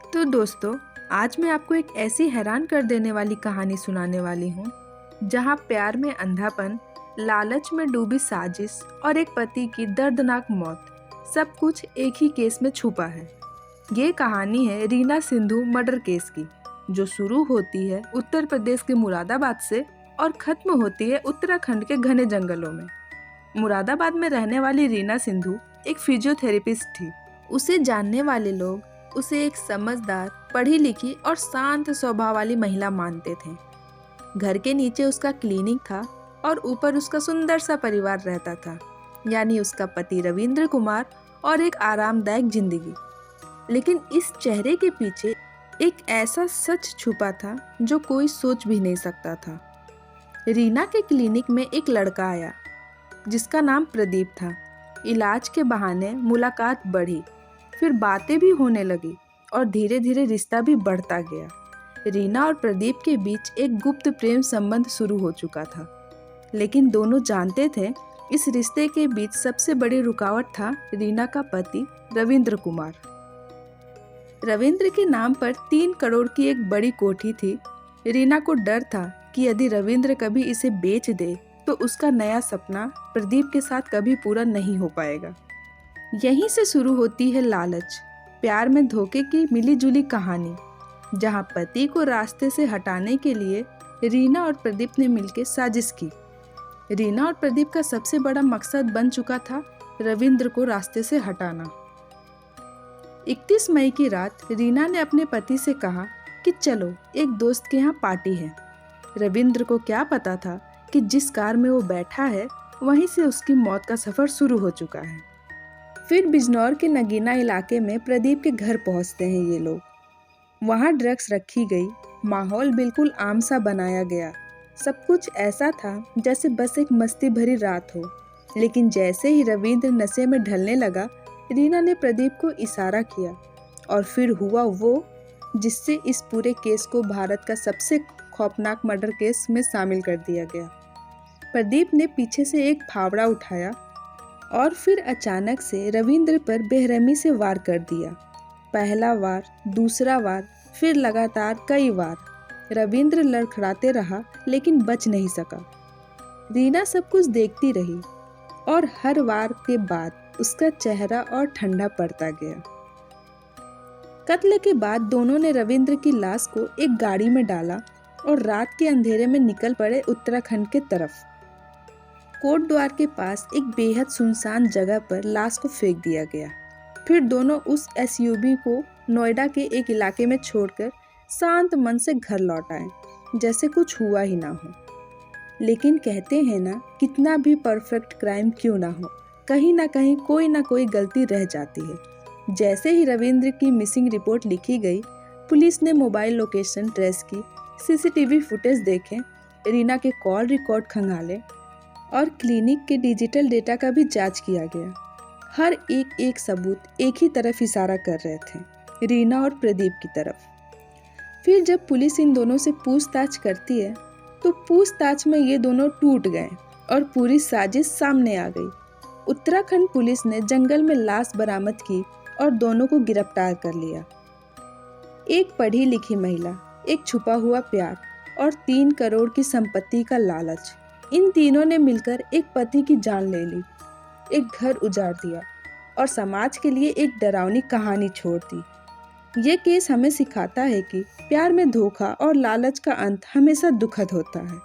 तो दोस्तों, आज मैं आपको एक ऐसी हैरान कर देने वाली कहानी सुनाने वाली हूँ जहाँ प्यार में अंधापन, लालच में डूबी साजिश और एक पति की दर्दनाक मौत, सब कुछ एक ही केस में छुपा है। ये कहानी है रीना सिंधु मर्डर केस की, जो शुरू होती है उत्तर प्रदेश के मुरादाबाद से और खत्म होती है उत्तराखंड के घने जंगलों में। मुरादाबाद में रहने वाली रीना सिंधु एक फिजियोथेरेपिस्ट थी। उसे जानने वाले लोग उसे एक समझदार, पढ़ी लिखी और शांत स्वभाव वाली महिला मानते थे। घर के नीचे उसका क्लिनिक था और ऊपर उसका सुंदर सा परिवार रहता था, यानी उसका पति रविंद्र कुमार और एक आरामदायक जिंदगी। लेकिन इस चेहरे के पीछे एक ऐसा सच छुपा था जो कोई सोच भी नहीं सकता था। रीना के क्लिनिक में एक लड़का आया जिसका नाम प्रदीप था। इलाज के बहाने मुलाकात बढ़ी, फिर बातें भी होने लगी और धीरे धीरे रिश्ता भी बढ़ता गया। रीना और प्रदीप के बीच एक गुप्त प्रेम संबंध शुरू हो चुका था, लेकिन दोनों जानते थे इस रिश्ते के बीच सबसे बड़ी रुकावट था रीना का पति रविंद्र कुमार। रविंद्र के नाम पर 3 करोड़ की एक बड़ी कोठी थी। रीना को डर था कि यदि रविंद्र कभी इसे बेच दे तो उसका नया सपना प्रदीप के साथ कभी पूरा नहीं हो पाएगा। यहीं से शुरू होती है लालच, प्यार में धोखे की मिलीजुली कहानी, जहां पति को रास्ते से हटाने के लिए रीना और प्रदीप ने मिलकर साजिश की। रीना और प्रदीप का सबसे बड़ा मकसद बन चुका था रविंद्र को रास्ते से हटाना। 31 मई की रात रीना ने अपने पति से कहा कि चलो एक दोस्त के यहाँ पार्टी है। रविंद्र को क्या पता था कि जिस कार में वो बैठा है वहीं से उसकी मौत का सफर शुरू हो चुका है। फिर बिजनौर के नगीना इलाके में प्रदीप के घर पहुंचते हैं ये लोग। वहां ड्रग्स रखी गई, माहौल बिल्कुल आम सा बनाया गया। सब कुछ ऐसा था जैसे बस एक मस्ती भरी रात हो। लेकिन जैसे ही रविंद्र नशे में ढलने लगा, रीना ने प्रदीप को इशारा किया और फिर हुआ वो जिससे इस पूरे केस को भारत का सबसे खौफनाक मर्डर केस में शामिल कर दिया गया। प्रदीप ने पीछे से एक फावड़ा उठाया और फिर अचानक से रविंद्र पर बेरहमी से वार कर दिया। पहला वार, दूसरा वार, फिर लगातार कई वार। रविंद्र लड़खड़ाते रहा लेकिन बच नहीं सका। रीना सब कुछ देखती रही और हर वार के बाद उसका चेहरा और ठंडा पड़ता गया। कत्ल के बाद दोनों ने रविंद्र की लाश को एक गाड़ी में डाला और रात के अंधेरे में निकल पड़े उत्तराखंड के तरफ। कोट द्वार के पास एक बेहद सुनसान जगह पर लाश को फेंक दिया गया। फिर दोनों उस एसयूवी को नोएडा के एक इलाके में छोड़कर शांत मन से घर लौट आए, जैसे कुछ हुआ ही ना हो। लेकिन कहते हैं ना, कितना भी परफेक्ट क्राइम क्यों ना हो, कहीं ना कहीं कोई ना कोई गलती रह जाती है। जैसे ही रविंद्र की मिसिंग रिपोर्ट लिखी गई, पुलिस ने मोबाइल लोकेशन ट्रेस की, सीसीटीवी फुटेज देखे, रीना के कॉल रिकॉर्ड खंगाले और क्लिनिक के डिजिटल डेटा का भी जांच किया गया। हर एक सबूत एक ही तरफ इशारा कर रहे थे, रीना और प्रदीप की तरफ। फिर जब पुलिस इन दोनों से पूछताछ करती है तो पूछताछ में ये दोनों टूट गए और पूरी साजिश सामने आ गई। उत्तराखंड पुलिस ने जंगल में लाश बरामद की और दोनों को गिरफ्तार कर लिया। एक पढ़ी लिखी महिला, एक छुपा हुआ प्यार और 3 करोड़ की संपत्ति का लालच, इन तीनों ने मिलकर एक पति की जान ले ली, एक घर उजाड़ दिया और समाज के लिए एक डरावनी कहानी छोड़ दी। ये केस हमें सिखाता है कि प्यार में धोखा और लालच का अंत हमेशा दुखद होता है।